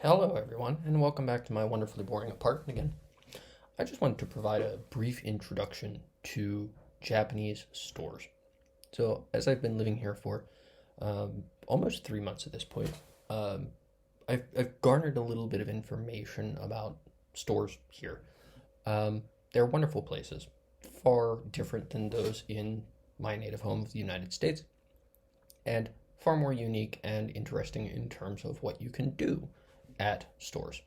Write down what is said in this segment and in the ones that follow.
Hello, everyone, and welcome back to my wonderfully boring apartment again. I just wanted to provide a brief introduction to Japanese stores. So, as I've been living here for almost 3 months at this point, um, I've garnered a little bit of information about stores here. They're wonderful places, far different than those in my native home of the United States, and far more unique and interesting in terms of what you can do at stores.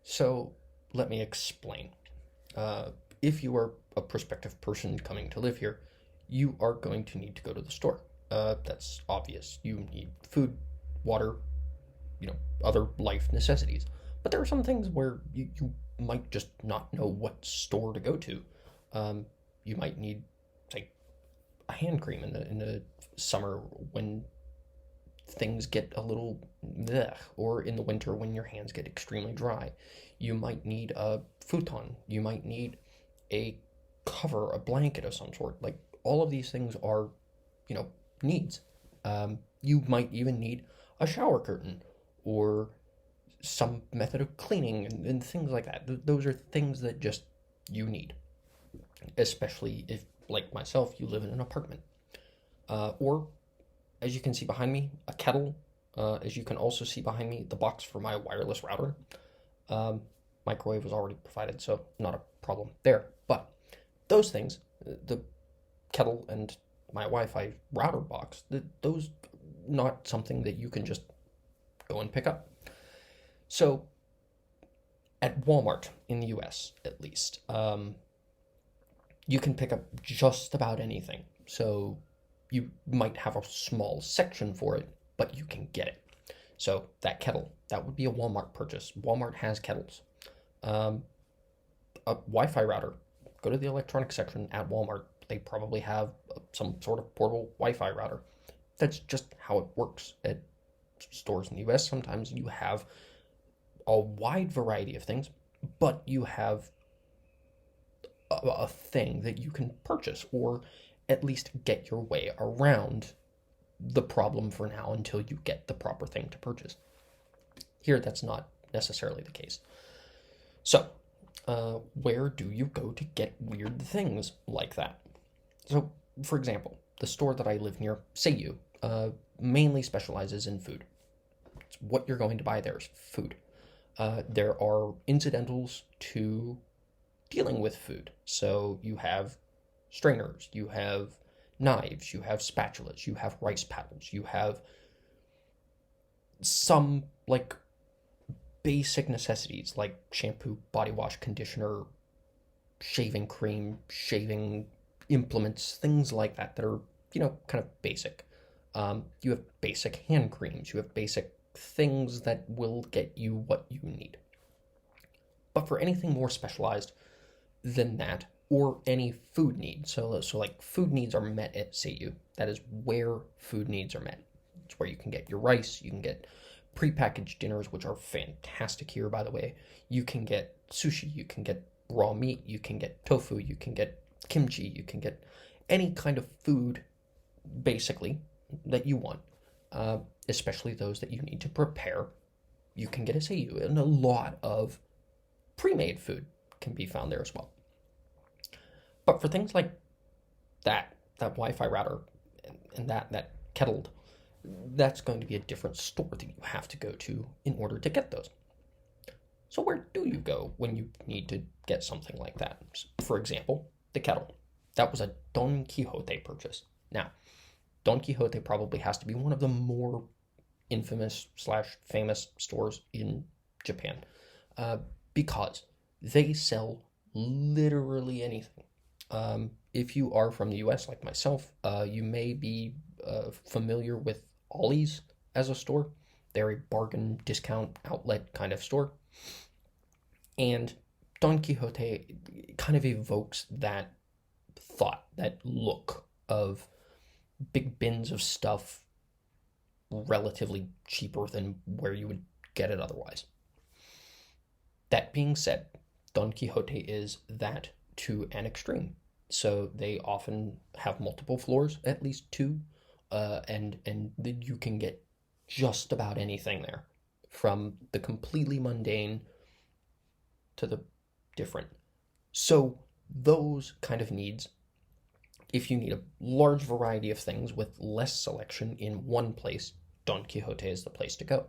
So let me explain. Uh, if you are a prospective person coming to live here, you are going to need to go to the store. That's obvious. You need food, water, other life necessities. But there are some things where you might just not know what store to go to. You might need, say, a hand cream in the summer when things get a little bleh, or in the winter when your hands get extremely dry. You might need a futon. You might need a cover, a blanket of some sort. Like all of these things are, you know, needs. You might even need a shower curtain or some method of cleaning and things like that. Those are things that just you need, especially if, like myself, you live in an apartment. Or as you can see behind me, a kettle. As you can also see behind me, the box for my wireless router. Um, Microwave was already provided, so not a problem there. But those things, the kettle and my Wi-Fi router box, those not something that you can just go and pick up. So at Walmart in the U.S. at least, you can pick up just about anything. So you might have a small section for it, but you can get it. So that kettle, that would be a Walmart purchase. Walmart has kettles. Um, a Wi-Fi router, go to the electronics section at Walmart. They probably have some sort of portable Wi-Fi router. That's just how it works at stores in the US. Sometimes you have a wide variety of things, but you have a thing that you can purchase or at least get your way around the problem for now until you get the proper thing to purchase. Here, that's not necessarily the case. So, where do you go to get weird things like that? So, for example, the store that I live near, Seiyu, mainly specializes in food. It's what you're going to buy there is food. There are incidentals to dealing with food. So you have strainers, you have knives, you have spatulas, you have rice paddles, you have some like basic necessities like shampoo, body wash, conditioner, shaving cream, shaving implements, things like that that are, kind of basic. You have basic hand creams, you have basic things that will get you what you need. But for anything more specialized than that, or any food needs, so like food needs are met at Seiyu. That is where food needs are met. It's where you can get your rice, you can get prepackaged dinners, which are fantastic here, by the way. You can get sushi, you can get raw meat, you can get tofu, you can get kimchi, you can get any kind of food, basically, that you want, especially those that you need to prepare. You can get a Seiyu, and a lot of pre-made food can be found there as well. But for things like that Wi-Fi router and that kettle, that's going to be a different store that you have to go to in order to get those. So where do you go when you need to get something like that? For example, the kettle. That was a Don Quixote purchase. Now, Don Quixote probably has to be one of the more infamous slash famous stores in Japan, because they sell literally anything. If you are from the US like myself, you may be familiar with Ollie's as a store. They're a bargain discount outlet kind of store. And Don Quixote kind of evokes that thought, that look of big bins of stuff relatively cheaper than where you would get it otherwise. That being said, Don Quixote is that to an extreme. So they often have multiple floors, at least two, and you can get just about anything there. from the completely mundane to the different. So those kind of needs, if you need a large variety of things with less selection in one place, Don Quixote is the place to go.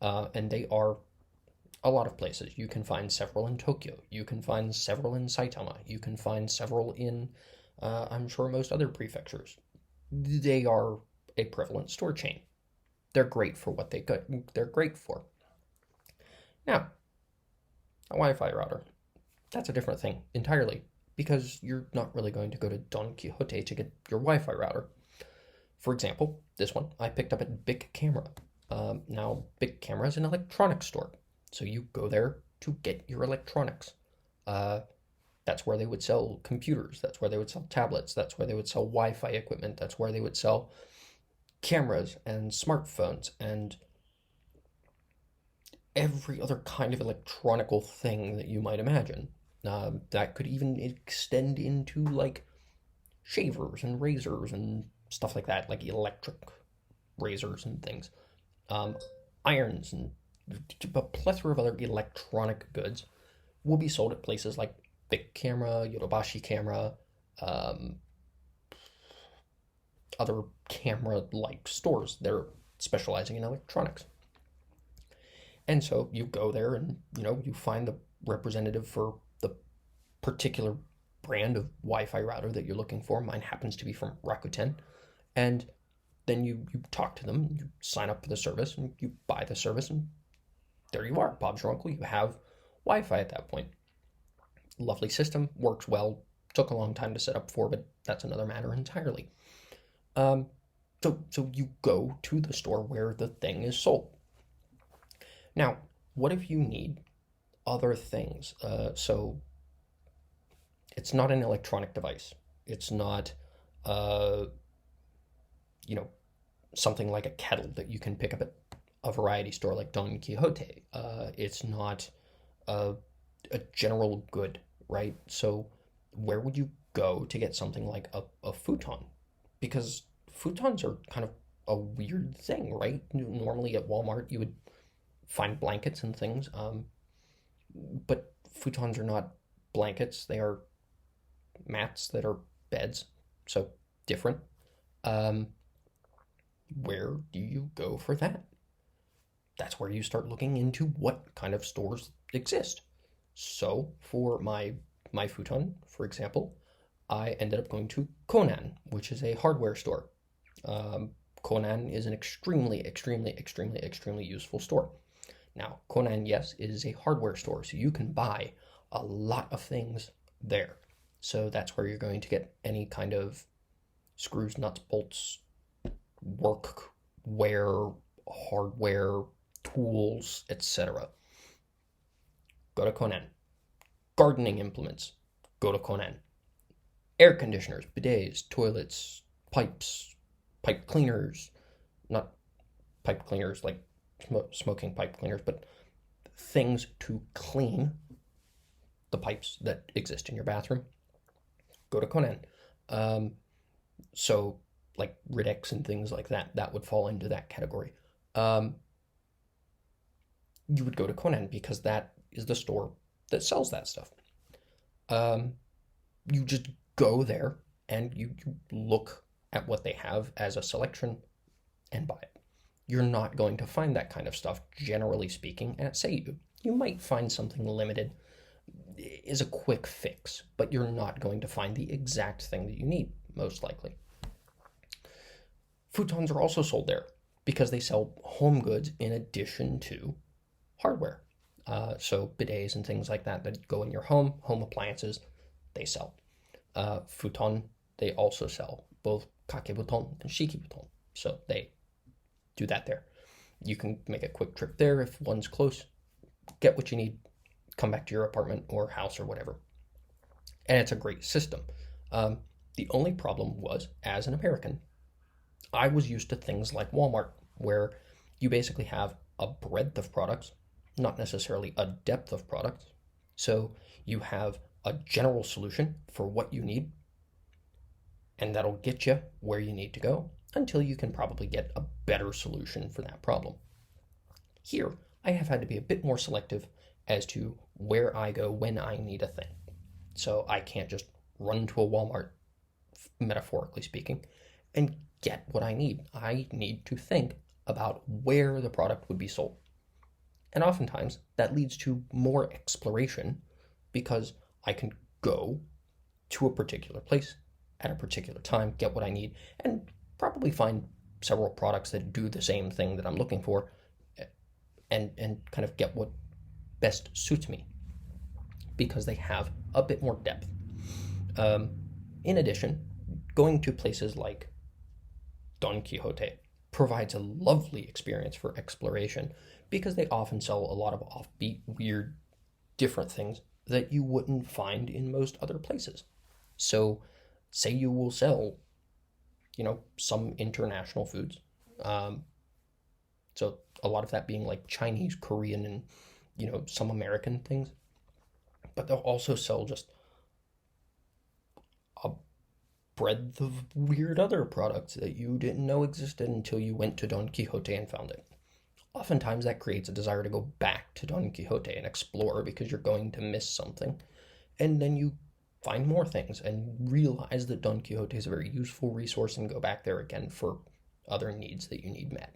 And they are a lot of places. You can find several in Tokyo. You can find several in Saitama. You can find several in, I'm sure, most other prefectures. They are a prevalent store chain. They're great for what they're great for. Now, a Wi-Fi router, that's a different thing entirely, because you're not really going to go to Don Quixote to get your Wi-Fi router. For example, this one I picked up at Bic Camera. Now, Bic Camera is an electronics store, so you go there to get your electronics. That's where they would sell computers. That's where they would sell tablets. That's where they would sell Wi-Fi equipment. That's where they would sell cameras and smartphones and every other kind of electronical thing that you might imagine. That could even extend into like shavers and razors and stuff like that, like electric razors and things, irons, and a plethora of other electronic goods will be sold at places like Bic Camera, Yodobashi Camera, other camera-like stores. They're specializing in electronics. And so you go there and, you find the representative for the particular brand of Wi-Fi router that you're looking for. Mine happens to be from Rakuten. And then you talk to them, you sign up for the service, and you buy the service, and there you are. Bob's your uncle. You have Wi-Fi at that point. Lovely system, works well. Took a long time to set up for, but that's another matter entirely. So you go to the store where the thing is sold. Now, what if you need other things? So it's not an electronic device. It's not, something like a kettle that you can pick up at a variety store like Don Quixote. It's not a general good, right? So where would you go to get something like a futon? Because futons are kind of a weird thing, right? Normally at Walmart you would find blankets and things, but futons are not blankets. They are mats that are beds, so different. Where do you go for that? That's where you start looking into what kind of stores exist. So for my futon, for example, I ended up going to Conan, which is a hardware store. Conan is an extremely, extremely, extremely, extremely useful store. Now, Conan, yes, is a hardware store, so you can buy a lot of things there. So that's where you're going to get any kind of screws, nuts, bolts, workwear, hardware, tools, etc. Go to Conan. Gardening implements, go to Conan. Air conditioners, bidets, toilets, pipes, pipe cleaners, not pipe cleaners like smoking pipe cleaners, but things to clean the pipes that exist in your bathroom. Go to Conan. So like Riddex and things like that would fall into that category. You would go to Conan because that is the store that sells that stuff. You just go there and you look at what they have as a selection and buy it. You're not going to find that kind of stuff, generally speaking, at Seiyu. You might find something limited is a quick fix, but you're not going to find the exact thing that you need, most likely. Futons are also sold there because they sell home goods in addition to hardware. So bidets and things like that go in your home appliances, they sell. Futon, they also sell both kakebuton and shikibuton. So they do that there. You can make a quick trip there if one's close, get what you need, come back to your apartment or house or whatever. And it's a great system. The only problem was, as an American, I was used to things like Walmart, where you basically have a breadth of products, not necessarily a depth of products. So you have a general solution for what you need, and that'll get you where you need to go until you can probably get a better solution for that problem. Here, I have had to be a bit more selective as to where I go when I need a thing. So I can't just run to a Walmart, metaphorically speaking, and get what I need. I need to think about where the product would be sold. And oftentimes that leads to more exploration because I can go to a particular place at a particular time, get what I need, and probably find several products that do the same thing that I'm looking for, and kind of get what best suits me because they have a bit more depth. In addition, going to places like Don Quixote provides a lovely experience for exploration because they often sell a lot of offbeat, weird, different things that you wouldn't find in most other places. So, say you will sell, some international foods. So, a lot of that being like Chinese, Korean, and, some American things. But they'll also sell just a breadth of weird other products that you didn't know existed until you went to Don Quixote and found it. Oftentimes that creates a desire to go back to Don Quixote and explore because you're going to miss something. And then you find more things and realize that Don Quixote is a very useful resource and go back there again for other needs that you need met.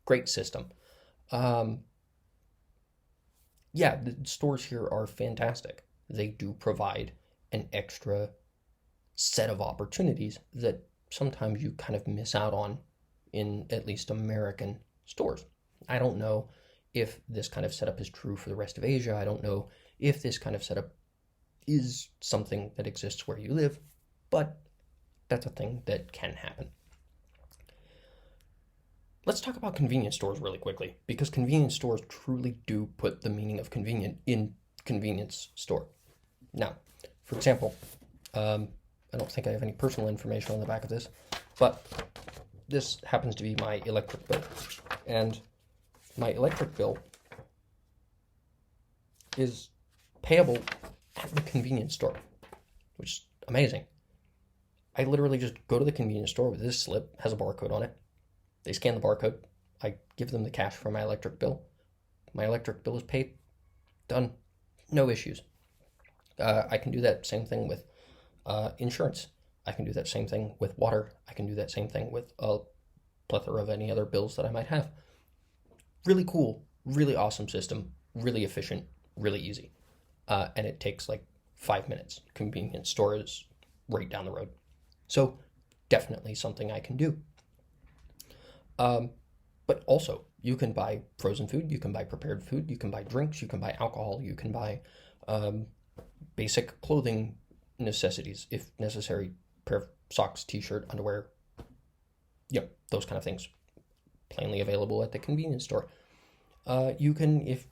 Great system. The stores here are fantastic. They do provide an extra set of opportunities that sometimes you kind of miss out on in at least American stores. I don't know if this kind of setup is true for the rest of Asia. I don't know if this kind of setup is something that exists where you live, but that's a thing that can happen. Let's talk about convenience stores really quickly, because convenience stores truly do put the meaning of convenient in convenience store. Now, for example, I don't think I have any personal information on the back of this, but this happens to be my electric bill. And my electric bill is payable at the convenience store, which is amazing. I literally just go to the convenience store with this slip, has a barcode on it. They scan the barcode. I give them the cash for my electric bill. My electric bill is paid. Done. No issues. I can do that same thing with insurance. I can do that same thing with water. I can do that same thing with a plethora of any other bills that I might have. Really cool, really awesome system, really efficient, really easy. And it takes like 5 minutes. Convenience store is right down the road. So definitely something I can do. But also, you can buy frozen food, you can buy prepared food, you can buy drinks, you can buy alcohol, you can buy basic clothing necessities, if necessary, pair of socks, t-shirt, underwear, those kind of things, plainly available at the convenience store. You can, if,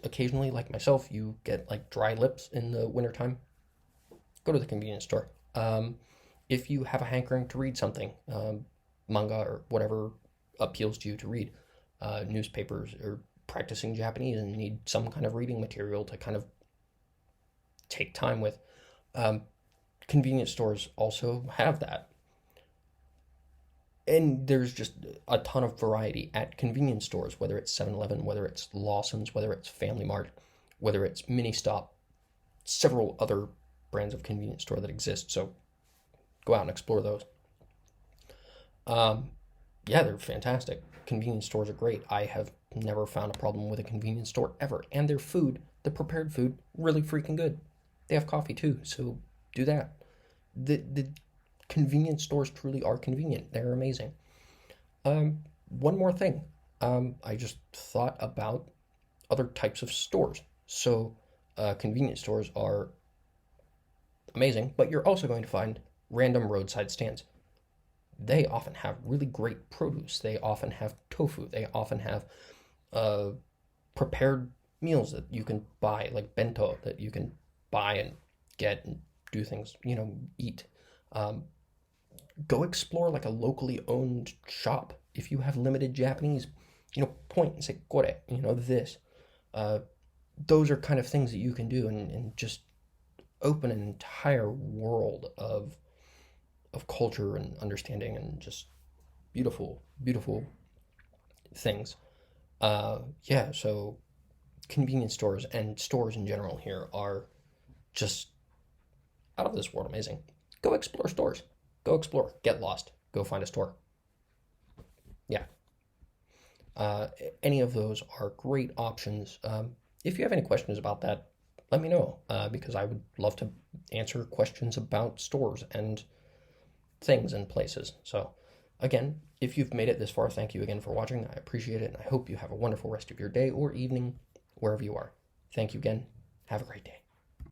occasionally, like myself, you get like dry lips in the wintertime, go to the convenience store. If you have a hankering to read something, manga or whatever appeals to you to read, newspapers, or practicing Japanese and need some kind of reading material to kind of take time with, convenience stores also have that. And there's just a ton of variety at convenience stores, whether it's 7-Eleven, whether it's Lawson's, whether it's Family Mart, whether it's Ministop, several other brands of convenience store that exist. So go out and explore those. They're fantastic. Convenience stores are great. I have never found a problem with a convenience store ever. And their food, the prepared food, really freaking good. They have coffee too, so do that. The convenience stores truly are convenient. They're amazing. One more thing. I just thought about other types of stores. So convenience stores are amazing, but you're also going to find random roadside stands. They often have really great produce. They often have tofu. They often have prepared meals that you can buy, like bento, that you can buy and get and do things, eat. Go explore like a locally owned shop. If you have limited Japanese, point and say, kore, this. Those are kind of things that you can do and just open an entire world of culture and understanding, and just beautiful, beautiful things. Yeah, so convenience stores and stores in general here are just out of this world amazing. Go explore stores. Go explore. Get lost. Go find a store. Yeah. Uh, any of those are great options. If you have any questions about that, let me know because I would love to answer questions about stores and things and places. So, again, if you've made it this far, thank you again for watching. I appreciate it, and I hope you have a wonderful rest of your day or evening, wherever you are. Thank you again. Have a great day.